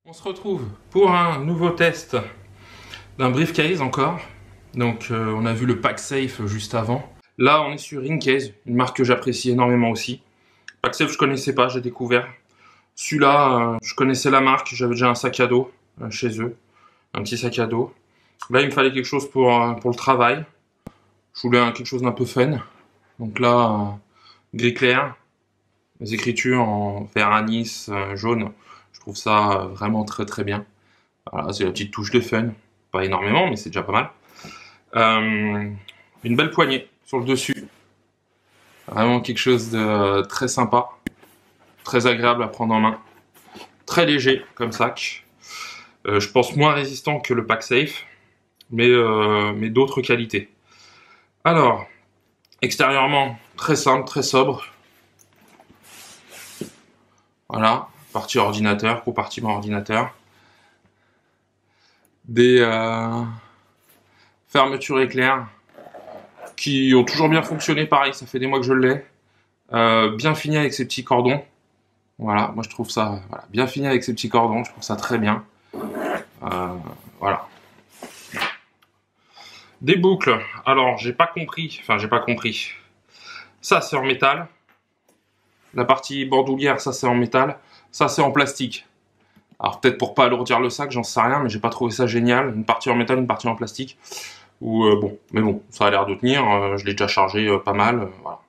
On se retrouve pour un nouveau test d'un briefcase encore. Donc on a vu le PacSafe juste avant. Là on est sur Incase, une marque que j'apprécie énormément aussi. PacSafe je connaissais pas, j'ai découvert. Celui-là, je connaissais la marque, j'avais déjà un sac à dos chez eux. Un petit sac à dos. Là il me fallait quelque chose pour le travail. Je voulais quelque chose d'un peu fun. Donc là, gris clair. Les écritures en vert anis, jaune. Je trouve ça vraiment très bien. Voilà, c'est la petite touche de fun. Pas énormément, mais c'est déjà pas mal. Une belle poignée sur le dessus. Vraiment quelque chose de très sympa. Très agréable à prendre en main. Très léger comme sac. Je pense moins résistant que le PacSafe. Mais d'autres qualités. Alors, extérieurement, très simple, très sobre. Voilà, partie ordinateur, compartiment ordinateur. Des fermetures éclair qui ont toujours bien fonctionné, pareil, ça fait des mois que je l'ai. Bien fini avec ces petits cordons. Voilà, moi je trouve ça voilà, bien fini avec ces petits cordons, je trouve ça très bien. Voilà. Des boucles, alors j'ai pas compris. Ça c'est en métal. La partie bandoulière, ça c'est en métal. Ça c'est en plastique. Alors peut-être pour pas alourdir le sac, j'en sais rien, mais j'ai pas trouvé ça génial. Une partie en métal, une partie en plastique. Ou bon, mais bon, ça a l'air de tenir. Je l'ai déjà chargé pas mal. Voilà.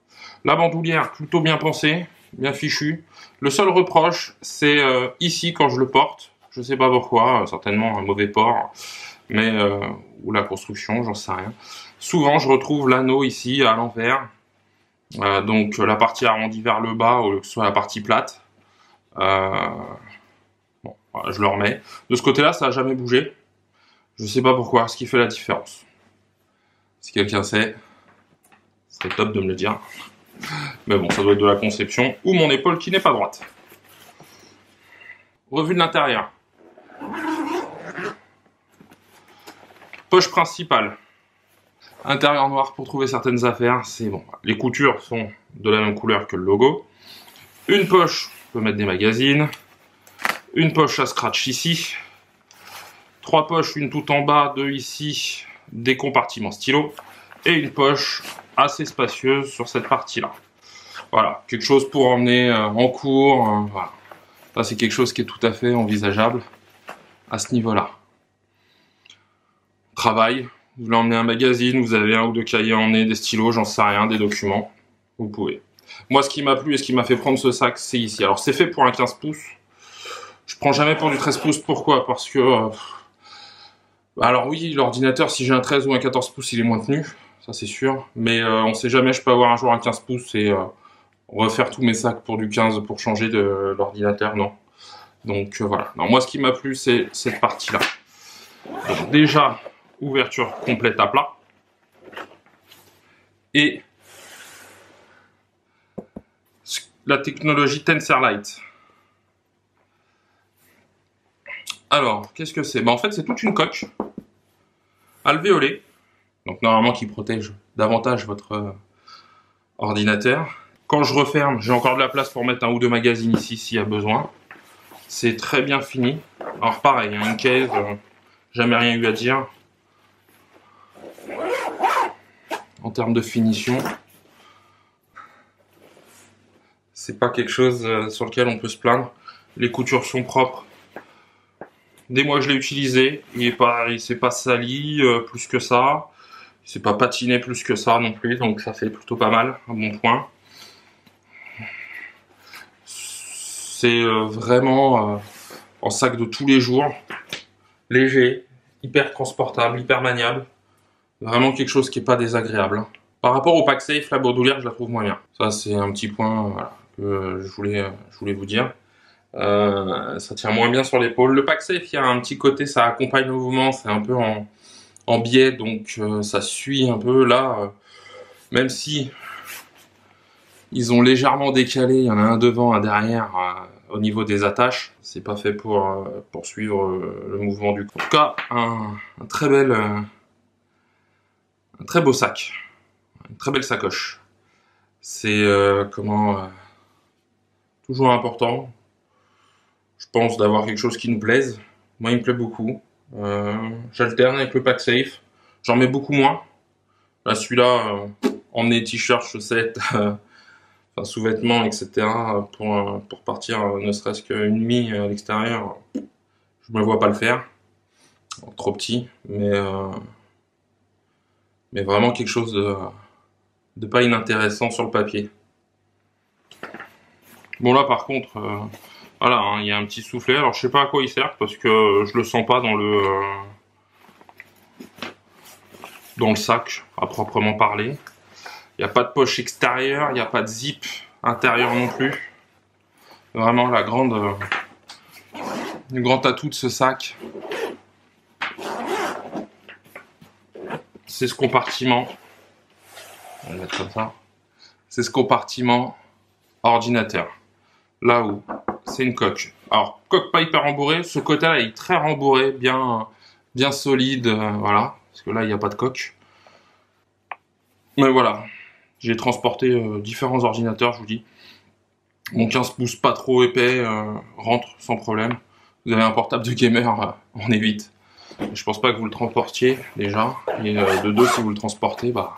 La bandoulière, plutôt bien pensée, bien fichue. Le seul reproche, c'est ici quand je le porte. Je sais pas pourquoi, certainement un mauvais port, mais ou la construction, j'en sais rien. Souvent, je retrouve l'anneau ici à l'envers. Donc la partie arrondie vers le bas au lieu que ce soit la partie plate. Bon, voilà, je le remets. De ce côté-là, ça n'a jamais bougé. Je sais pas pourquoi, ce qui fait la différence. Si quelqu'un sait, c'est top de me le dire. Mais bon, ça doit être de la conception ou mon épaule qui n'est pas droite. Revue de l'intérieur. Poche principale. Intérieur noir pour trouver certaines affaires. C'est bon. Les coutures sont de la même couleur que le logo. Une poche, on peut mettre des magazines. Une poche à scratch ici. 3 poches, une tout en bas, 2 ici, des compartiments stylo. Et une poche assez spacieuse sur cette partie-là. Voilà, quelque chose pour emmener en cours. Voilà. Ça, c'est quelque chose qui est tout à fait envisageable à ce niveau-là. Travail, vous voulez emmener un magazine, vous avez un ou deux cahiers à emmener, des stylos, j'en sais rien, des documents, vous pouvez. Moi, ce qui m'a plu et ce qui m'a fait prendre ce sac, c'est ici. Alors, c'est fait pour un 15 pouces. Je prends jamais pour du 13 pouces. Pourquoi? Parce que... alors oui, l'ordinateur, si j'ai un 13 ou un 14 pouces, il est moins tenu. Ça, c'est sûr. Mais on sait jamais, je peux avoir un jour un 15 pouces et refaire tous mes sacs pour du 15 pour changer de l'ordinateur, non. Donc voilà. Non, moi, ce qui m'a plu, c'est cette partie-là. Donc déjà, ouverture complète à plat. Et la technologie Tenserlite. Alors, qu'est-ce que c'est? En fait, c'est toute une coque alvéolée. Donc normalement qui protège davantage votre ordinateur. Quand je referme, j'ai encore de la place pour mettre un ou deux magazines ici s'il y a besoin. C'est très bien fini. Alors pareil, une case, jamais rien eu à dire. En termes de finition, c'est pas quelque chose sur lequel on peut se plaindre. Les coutures sont propres. Dès moi je l'ai utilisé, il s'est pas sali plus que ça. Il s'est pas patiné plus que ça non plus, donc ça fait plutôt pas mal, un bon point. C'est vraiment en sac de tous les jours, léger, hyper transportable, hyper maniable. Vraiment quelque chose qui n'est pas désagréable. Par rapport au PacSafe, la bandoulière, je la trouve moins bien. Ça, c'est un petit point voilà, que je voulais vous dire. Ça tient moins bien sur l'épaule. Le PacSafe, il y a un petit côté, ça accompagne le mouvement, c'est un peu en biais, donc ça suit un peu. Là, même si ils ont légèrement décalé, il y en a un devant, un derrière, au niveau des attaches. C'est pas fait pour suivre le mouvement du corps. En tout cas, un très beau sac. Une très belle sacoche. C'est toujours important. je pense d'avoir quelque chose qui nous plaise. Moi, il me plaît beaucoup. J'alterne avec le pack safe. J'en mets beaucoup moins. Là, celui-là, emmener t-shirt, chaussettes, enfin, sous-vêtements, etc. Pour partir ne serait-ce qu'une nuit à l'extérieur, je me vois pas le faire. Trop petit, mais vraiment quelque chose de pas inintéressant sur le papier. Bon là par contre, voilà, hein, il y a un petit soufflet. Alors je sais pas à quoi il sert parce que je le sens pas dans le sac à proprement parler. Il n'y a pas de poche extérieure, il n'y a pas de zip intérieur non plus. Vraiment le grand atout de ce sac, c'est ce compartiment. On va le mettre comme ça. C'est ce compartiment ordinateur. Là où c'est une coque. Alors, coque pas hyper rembourrée. Ce côté-là est très rembourré, bien solide. Voilà. Parce que là, il n'y a pas de coque. Mais voilà. J'ai transporté différents ordinateurs, je vous dis. Mon 15 pouces pas trop épais rentre sans problème. Vous avez un portable de gamer, on évite. Je pense pas que vous le transportiez déjà. Et de deux, si vous le transportez, bah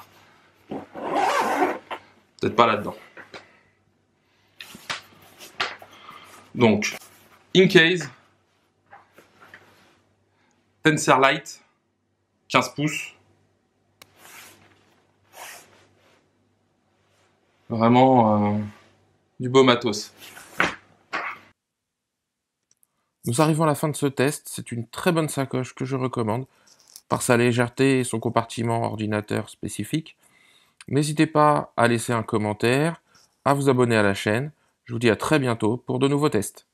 peut-être pas là-dedans. Donc, Incase, Tenserlite, 15 pouces. Vraiment du beau matos. Nous arrivons à la fin de ce test. C'est une très bonne sacoche que je recommande par sa légèreté et son compartiment ordinateur spécifique. N'hésitez pas à laisser un commentaire, à vous abonner à la chaîne. Je vous dis à très bientôt pour de nouveaux tests.